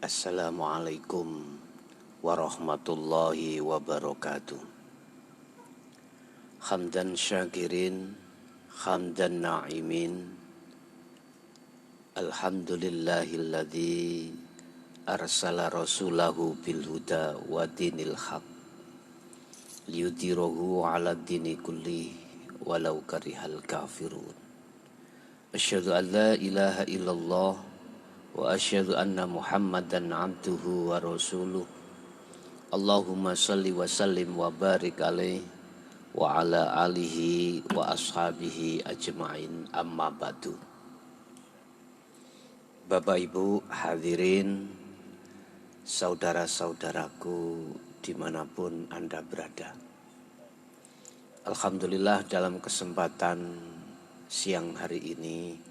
Assalamualaikum warahmatullahi wabarakatuh. Hamdan syakirin, hamdan na'imin. Alhamdulillahilladzi arsala rasulahu bil huda wa dinil haq liyudhhirahu 'ala dini kulli walau karihal kafirun. Asyhadu an la ilaha illallah wa asyhadu anna Muhammadan abduhu wa rasuluh. Allahumma salli wa sallim wa barik alaihi wa ala alihi wa ashabihi ajma'in, amma ba'du. Bapak Ibu hadirin, saudara-saudaraku dimanapun Anda berada, alhamdulillah dalam kesempatan siang hari ini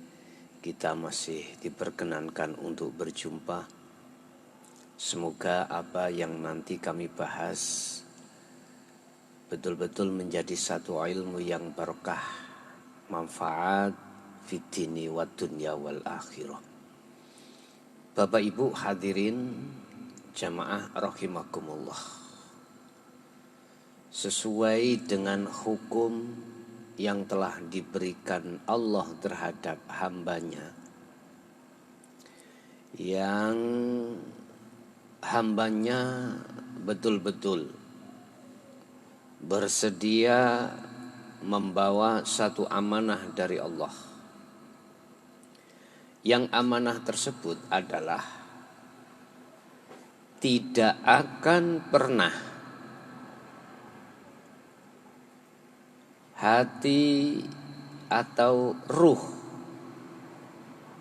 kita masih diperkenankan untuk berjumpa. Semoga apa yang nanti kami bahas betul-betul menjadi satu ilmu yang barokah, manfaat fid dini wad dunya wal akhirah. Bapak Ibu hadirin jamaah rahimakumullah. Sesuai dengan hukum yang telah diberikan Allah terhadap hambanya, yang hambanya betul-betul bersedia membawa satu amanah dari Allah. Yang amanah tersebut adalah tidak akan pernah hati atau ruh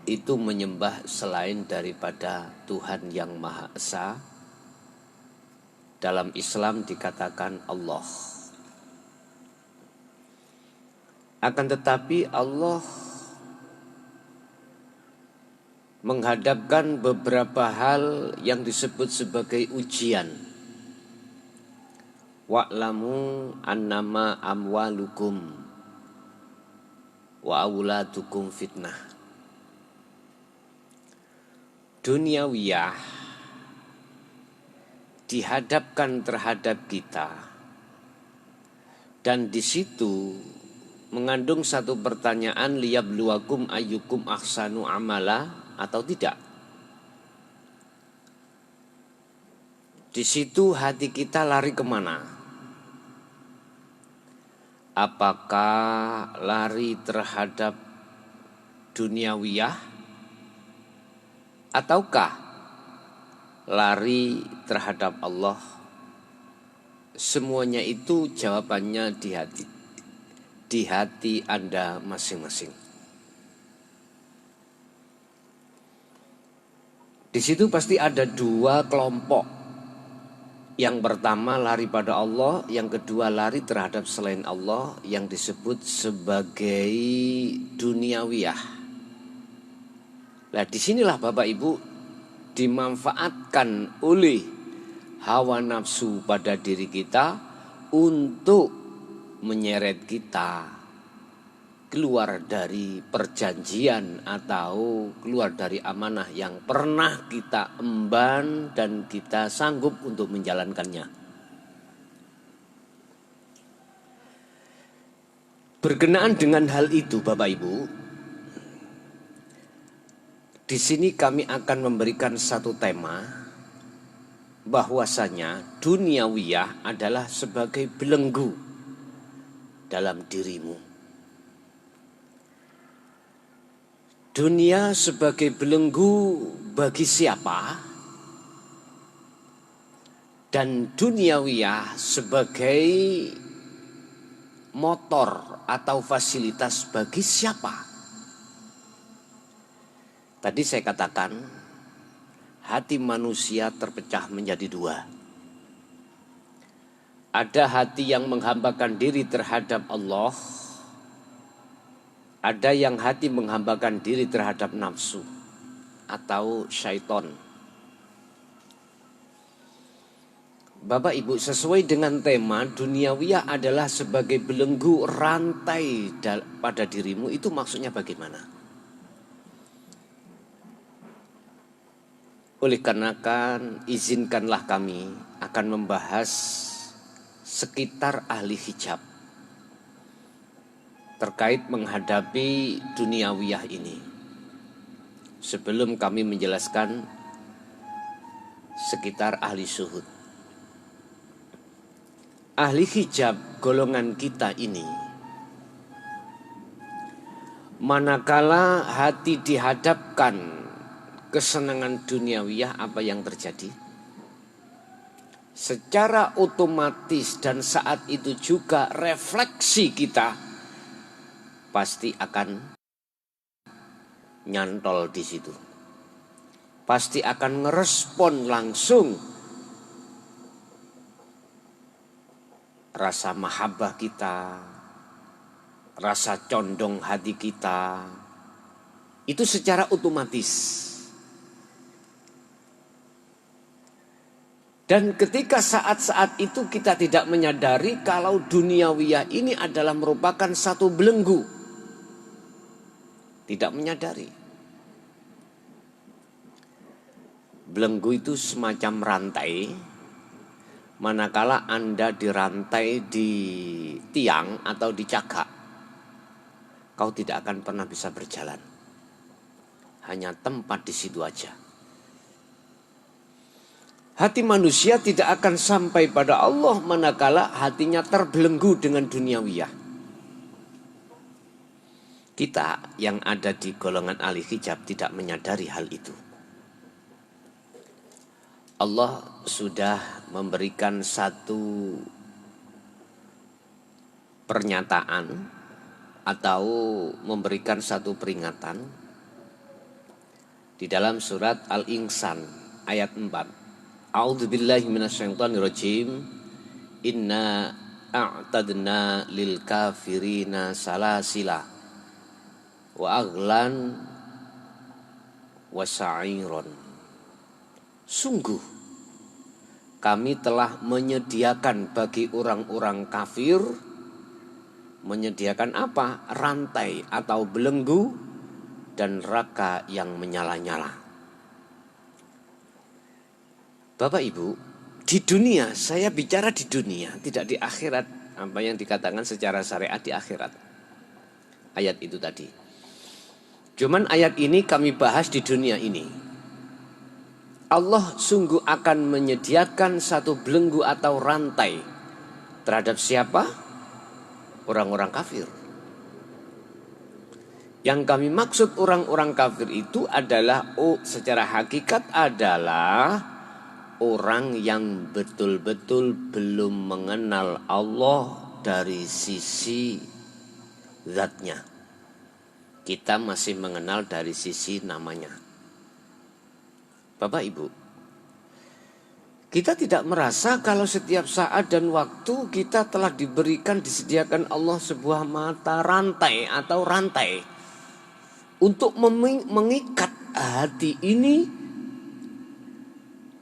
itu menyembah selain daripada Tuhan yang Maha Esa. Dalam Islam dikatakan Allah. Akan tetapi Allah menghadapkan beberapa hal yang disebut sebagai ujian. Wa'lamu annama amwalukum wa auladukum fitnah. Duniawiyah dihadapkan terhadap kita, dan di situ mengandung satu pertanyaan, liyabluwakum ayyukum ahsanu amala, atau tidak. Di situ hati kita lari kemana? Apakah lari terhadap duniawiyah ataukah lari terhadap Allah? Semuanya itu jawabannya di hati Anda masing-masing. Di situ pasti ada dua kelompok. Yang pertama lari pada Allah, yang kedua lari terhadap selain Allah, yang disebut sebagai duniawiyah. Nah, disinilah Bapak Ibu dimanfaatkan oleh hawa nafsu pada diri kita untuk menyeret kita keluar dari perjanjian atau keluar dari amanah yang pernah kita emban dan kita sanggup untuk menjalankannya. Berkenaan dengan hal itu Bapak Ibu, di sini kami akan memberikan satu tema, bahwasanya duniawiyah adalah sebagai belenggu dalam dirimu. Dunia sebagai belenggu bagi siapa? Dan duniawiyah sebagai motor atau fasilitas bagi siapa? Tadi saya katakan hati manusia terpecah menjadi dua. Ada hati yang menghambakan diri terhadap Allah, ada yang hati menghambakan diri terhadap nafsu atau syaitan. Bapak Ibu, sesuai dengan tema duniawiyah adalah sebagai belenggu rantai pada dirimu, itu maksudnya bagaimana? Oleh karena izinkanlah kami akan membahas sekitar ahli hijab terkait menghadapi duniawiyah ini. Sebelum kami menjelaskan sekitar ahli syuhud. Ahli hijab golongan kita ini, manakala hati dihadapkan kesenangan duniawiyah, apa yang terjadi? Secara otomatis dan saat itu juga refleksi kita pasti akan nyantol di situ. Pasti akan ngerespon langsung rasa mahabbah kita, rasa condong hati kita. Itu secara otomatis. Dan ketika saat-saat itu kita tidak menyadari kalau duniawiyah ini adalah merupakan satu belenggu. Tidak menyadari. Belenggu itu semacam rantai. Manakala Anda dirantai di tiang atau di cagak, kau tidak akan pernah bisa berjalan. Hanya tempat di situ aja. Hati manusia tidak akan sampai pada Allah manakala hatinya terbelenggu dengan duniawiyah. Kita yang ada di golongan ahli hijab tidak menyadari hal itu. Allah sudah memberikan satu pernyataan atau memberikan satu peringatan di dalam surat Al-Insan ayat 4. A'udzubillahi minasyaitonirrajim. Inna a'tadna lil kafirina salasila wa aghlan wa sa'iron. Sungguh kami telah menyediakan bagi orang-orang kafir, menyediakan apa? Rantai atau belenggu dan neraka yang menyala-nyala. Bapak Ibu, di dunia, saya bicara di dunia, tidak di akhirat. Apa yang dikatakan secara syariat di akhirat. Ayat itu tadi. Cuman ayat ini kami bahas di dunia ini. Allah sungguh akan menyediakan satu belenggu atau rantai terhadap siapa? Orang-orang kafir. Yang kami maksud orang-orang kafir itu adalah secara hakikat adalah orang yang betul-betul belum mengenal Allah dari sisi zatnya. Kita masih mengenal dari sisi namanya. Bapak Ibu, kita tidak merasa kalau setiap saat dan waktu kita telah disediakan Allah sebuah mata rantai atau rantai untuk mengikat hati ini,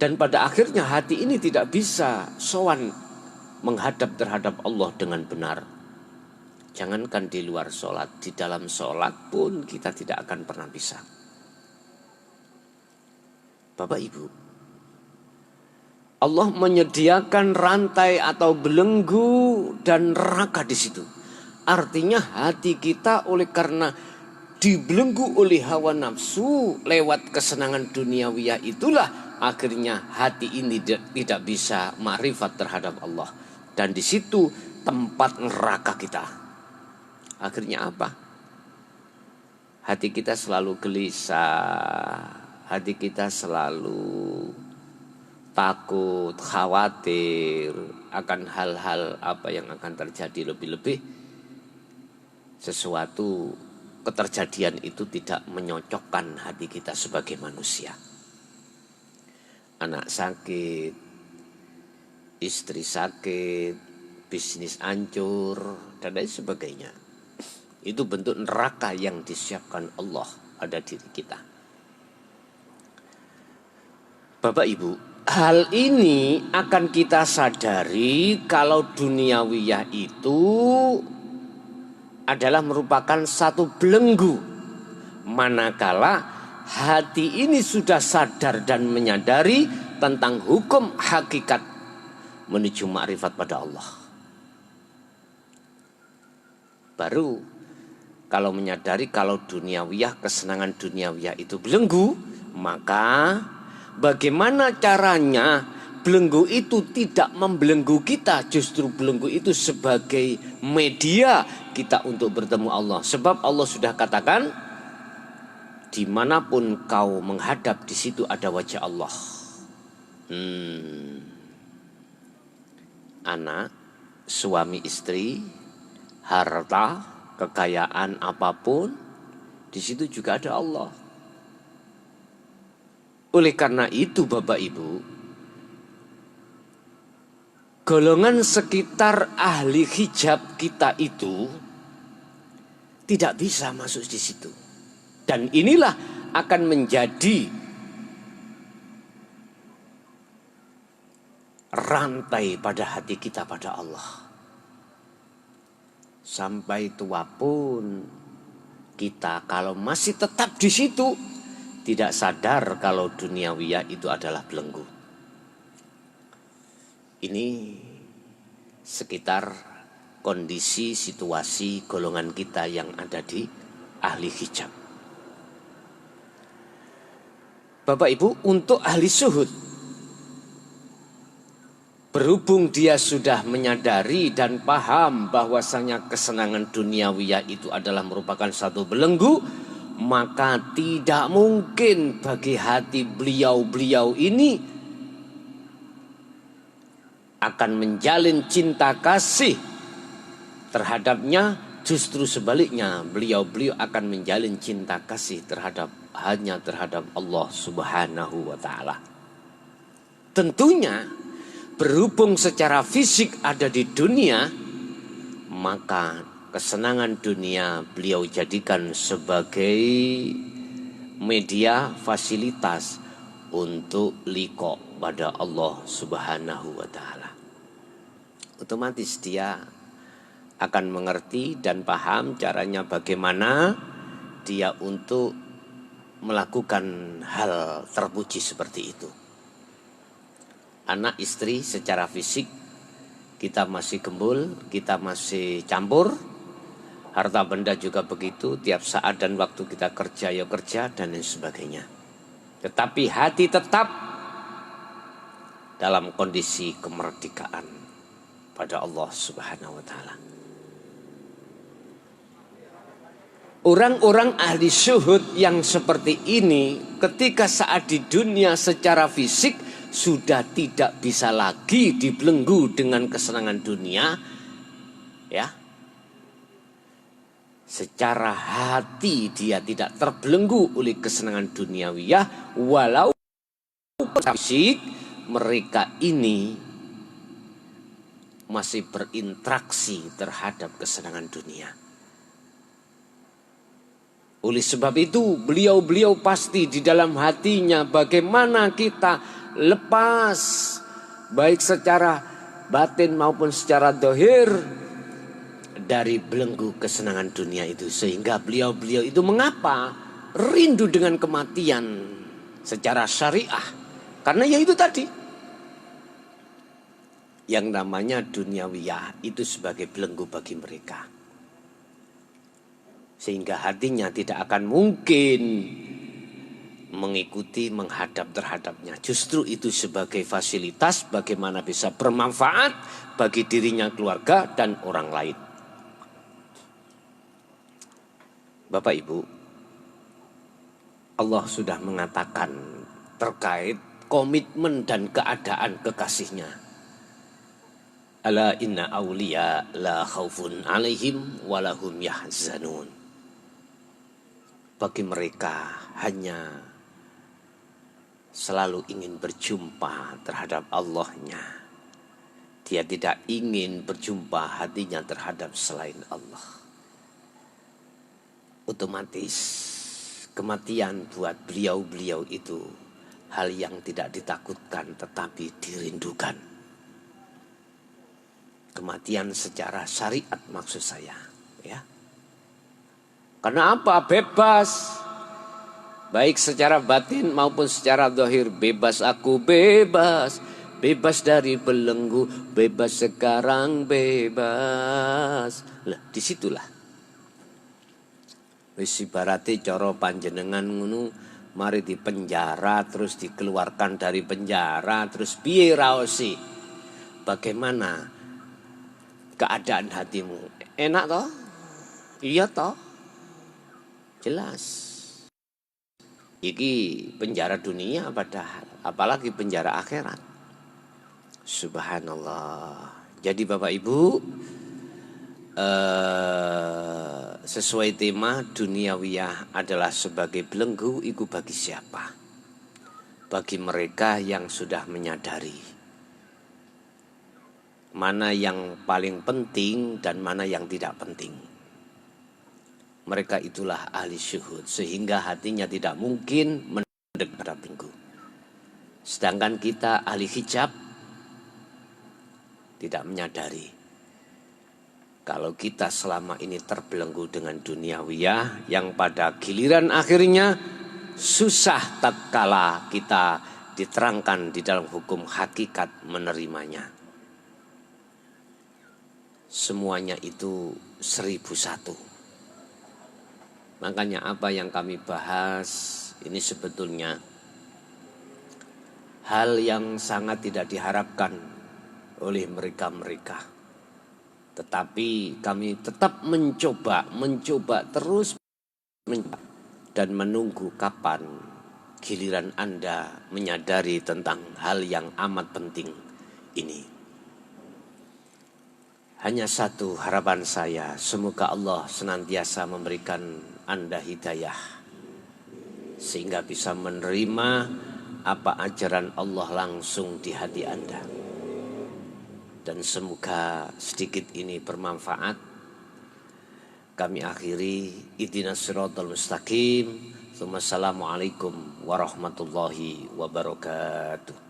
dan pada akhirnya hati ini tidak bisa sowan menghadap terhadap Allah dengan benar. Jangankan di luar sholat, di dalam sholat pun kita tidak akan pernah bisa. Bapak Ibu, Allah menyediakan rantai atau belenggu dan neraka di situ. Artinya hati kita oleh karena dibelenggu oleh hawa nafsu lewat kesenangan duniawiyah itulah akhirnya hati ini tidak bisa ma'rifat terhadap Allah. Dan di situ tempat neraka kita. Akhirnya apa? Hati kita selalu gelisah. Hati kita selalu takut, khawatir akan hal-hal apa yang akan terjadi, lebih-lebih sesuatu keterjadian itu tidak menyocokkan hati kita sebagai manusia. Anak sakit, istri sakit, bisnis hancur, dan lain sebagainya. Itu bentuk neraka yang disiapkan Allah pada diri kita. Bapak Ibu, hal ini akan kita sadari kalau duniawiyah itu adalah merupakan satu belenggu. Manakala hati ini sudah sadar dan menyadari tentang hukum hakikat menuju makrifat pada Allah. Baru kalau menyadari kalau duniawiyah, kesenangan duniawiyah itu belenggu, maka bagaimana caranya belenggu itu tidak membelenggu kita, justru belenggu itu sebagai media kita untuk bertemu Allah. Sebab Allah sudah katakan, dimanapun kau menghadap, di situ ada wajah Allah. Anak, suami istri, harta, kekayaan apapun, di situ juga ada Allah. Oleh karena itu Bapak Ibu, golongan sekitar ahli hijab kita itu tidak bisa masuk di situ. Dan inilah akan menjadi rantai pada hati kita pada Allah. Sampai tua pun kita kalau masih tetap di situ, tidak sadar kalau duniawiyah itu adalah belenggu. Ini sekitar kondisi situasi golongan kita yang ada di ahli hijab. Bapak Ibu, untuk ahli syuhud, berhubung dia sudah menyadari dan paham bahwasanya kesenangan duniawiyah itu adalah merupakan satu belenggu, maka tidak mungkin bagi hati beliau-beliau ini akan menjalin cinta kasih terhadapnya. Justru sebaliknya, beliau-beliau akan menjalin cinta kasih hanya terhadap Allah Subhanahu wa ta'ala. Tentunya berhubung secara fisik ada di dunia, maka kesenangan dunia beliau jadikan sebagai media fasilitas untuk liqa pada Allah Subhanahu wa ta'ala. Otomatis dia akan mengerti dan paham caranya bagaimana dia untuk melakukan hal terpuji seperti itu. Anak istri secara fisik kita masih gembul, kita masih campur. Harta benda juga begitu, tiap saat dan waktu kita kerja ya kerja dan lain sebagainya. Tetapi hati tetap dalam kondisi kemerdekaan pada Allah Subhanahu wa ta'ala. Orang-orang ahli syuhud yang seperti ini ketika saat di dunia secara fisik sudah tidak bisa lagi dibelenggu dengan kesenangan dunia, ya. Secara hati dia tidak terbelenggu oleh kesenangan duniawiyah, walau fisik mereka ini masih berinteraksi terhadap kesenangan dunia. Oleh sebab itu beliau-beliau pasti di dalam hatinya bagaimana kita lepas baik secara batin maupun secara dohir dari belenggu kesenangan dunia itu. Sehingga beliau-beliau itu mengapa rindu dengan kematian secara syariah. Karena ya itu tadi, yang namanya duniawiyah itu sebagai belenggu bagi mereka. Sehingga hatinya tidak akan mungkin mengikuti, menghadap terhadapnya. Justru itu sebagai fasilitas bagaimana bisa bermanfaat bagi dirinya, keluarga, dan orang lain. Bapak Ibu, Allah sudah mengatakan terkait komitmen dan keadaan kekasihnya. Ala inna awliya la khaufun alaihim walahum yahzanun. Bagi mereka hanya selalu ingin berjumpa terhadap Allahnya. Dia tidak ingin berjumpa hatinya terhadap selain Allah. Otomatis kematian buat beliau-beliau itu hal yang tidak ditakutkan tetapi dirindukan. Kematian secara syariat maksud saya, ya. Karena apa? Bebas. baik secara batin maupun secara zahir. Bebas aku, bebas, bebas dari belenggu, bebas sekarang, bebas. Lah disitulah wis ibarate cara panjenengan ngono, mari dipenjara terus dikeluarkan dari penjara, terus piye raosi? Bagaimana keadaan hatimu? Enak toh? Iya toh? Jelas. Iki penjara dunia padahal, apalagi penjara akhirat. Subhanallah. Jadi Bapak Ibu, sesuai tema duniawiyah adalah sebagai belenggu, iku bagi siapa? Bagi mereka yang sudah menyadari mana yang paling penting dan mana yang tidak penting. Mereka itulah ahli syuhud, sehingga hatinya tidak mungkin mendekat pada belenggu. Sedangkan kita ahli hijab tidak menyadari kalau kita selama ini terbelenggu dengan duniawiyah yang pada giliran akhirnya susah tatkala kita diterangkan di dalam hukum hakikat menerimanya. Semuanya itu 1001. Makanya apa yang kami bahas ini sebetulnya hal yang sangat tidak diharapkan oleh mereka-mereka. Tetapi kami tetap mencoba terus dan menunggu kapan giliran Anda menyadari tentang hal yang amat penting ini. Hanya satu harapan saya, semoga Allah senantiasa memberikan Anda hidayah sehingga bisa menerima apa ajaran Allah langsung di hati Anda. Dan semoga sedikit ini bermanfaat. Kami akhiri, ihdinas siratal mustaqim. Assalamualaikum warahmatullahi wabarakatuh.